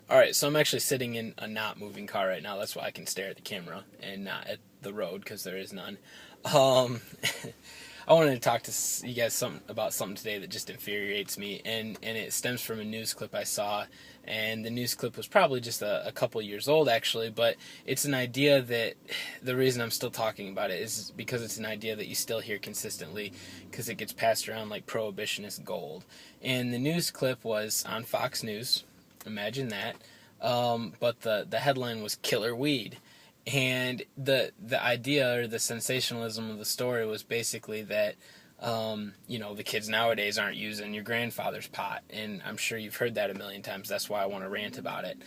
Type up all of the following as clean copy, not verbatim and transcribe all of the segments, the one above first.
Alright, so I'm actually sitting in a not moving car right now. That's why I can stare at the camera and not at the road because there is none. Um, I wanted to talk to you guys about something today that just infuriates me, and it stems from a news clip I saw. And the news clip was probably just a couple years old, actually, but it's an idea that the reason I'm still talking about it is because it's an idea that you still hear consistently because it gets passed around like prohibitionist gold. And the news clip was on Fox News. Imagine that. But the headline was "Killer Weed," and the idea or the sensationalism of the story was basically that the kids nowadays aren't using your grandfather's pot, and I'm sure you've heard that a million times. That's why I want to rant about it.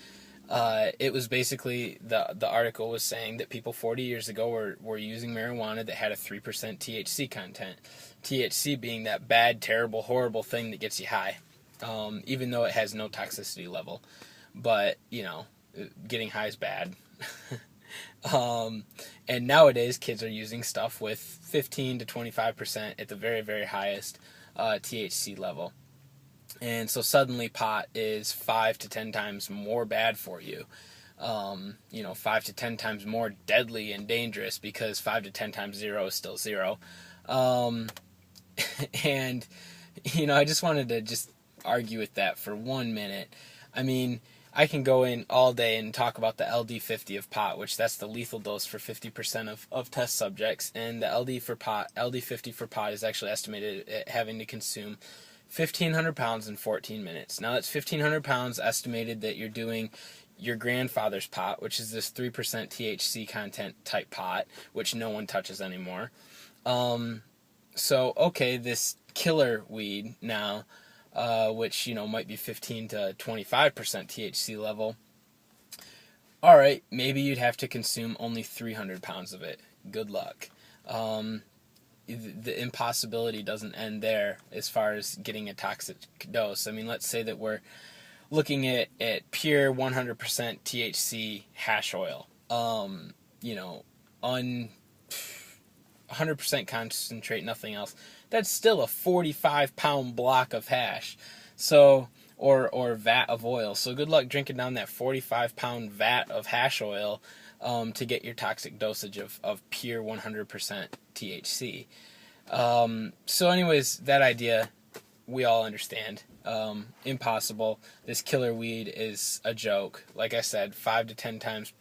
It was basically the article was saying that people 40 years ago were using marijuana that had a 3% THC content. THC being that bad, terrible, horrible thing that gets you high. Even though it has no toxicity level. But, getting high is bad. And nowadays, kids are using stuff with 15 to 25% at the very, very highest THC level. And so suddenly pot is 5 to 10 times more bad for you. 5 to 10 times more deadly and dangerous because 5 to 10 times 0 is still 0. And, I just wanted to just argue with that for 1 minute. I mean, I can go in all day and talk about the LD50 of pot, which that's the lethal dose for 50% of test subjects, and the LD50 for pot is actually estimated at having to consume 1,500 pounds in 14 minutes. Now that's 1,500 pounds estimated that you're doing your grandfather's pot, which is this 3% THC content type pot, which no one touches anymore. This killer weed now, which, might be 15 to 25% THC level. All right, maybe you'd have to consume only 300 pounds of it. Good luck. The impossibility doesn't end there as far as getting a toxic dose. I mean, let's say that we're looking at pure 100% THC hash oil. 100% concentrate, nothing else. That's still a 45-pound block of hash, or vat of oil. So good luck drinking down that 45-pound vat of hash oil to get your toxic dosage of pure 100% THC. Anyways, that idea we all understand. Impossible. This killer weed is a joke. Like I said, 5 to 10 times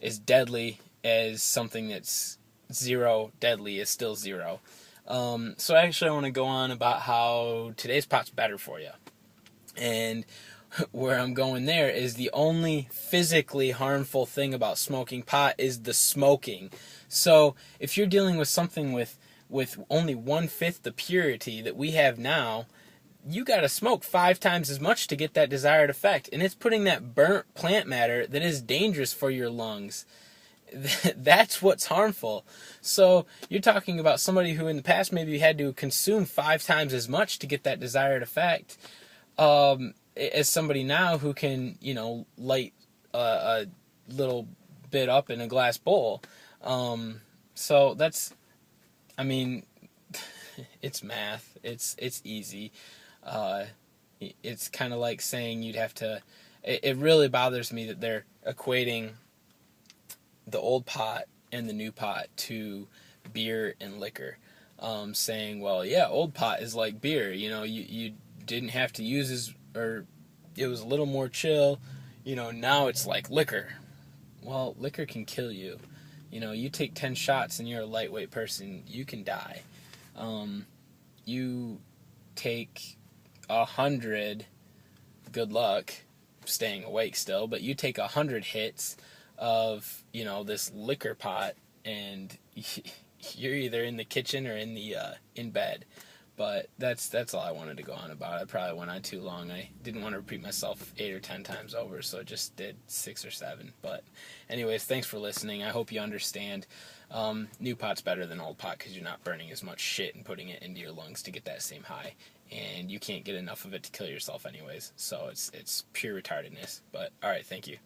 as deadly as something that's zero deadly is still zero. Actually I want to go on about how today's pot's better for you. And where I'm going there is the only physically harmful thing about smoking pot is the smoking. So if you're dealing with something with only 1/5 the purity that we have now, you gotta smoke 5 times as much to get that desired effect. And it's putting that burnt plant matter that is dangerous for your lungs. That's what's harmful. So you're talking about somebody who in the past maybe had to consume 5 times as much to get that desired effect, as somebody now who can, light a little bit up in a glass bowl. So that's, I mean, it's math. It's easy. It's kind of like saying you'd have to. It really bothers me that they're equating the old pot and the new pot to beer and liquor, saying, well, yeah, old pot is like beer. You didn't have to use or it was a little more chill. Now it's like liquor. Well, liquor can kill you. You take 10 shots and you're a lightweight person, you can die. You take 100, good luck staying awake still, but you take 100 hits of, this liquor pot, and you're either in the kitchen or in bed. But that's all I wanted to go on about. I probably went on too long. I didn't want to repeat myself 8 or 10 times over, so I just did 6 or 7. But anyways, thanks for listening. I hope you understand. New pot's better than old pot because you're not burning as much shit and putting it into your lungs to get that same high. And you can't get enough of it to kill yourself anyways. So it's pure retardedness. But all right, thank you.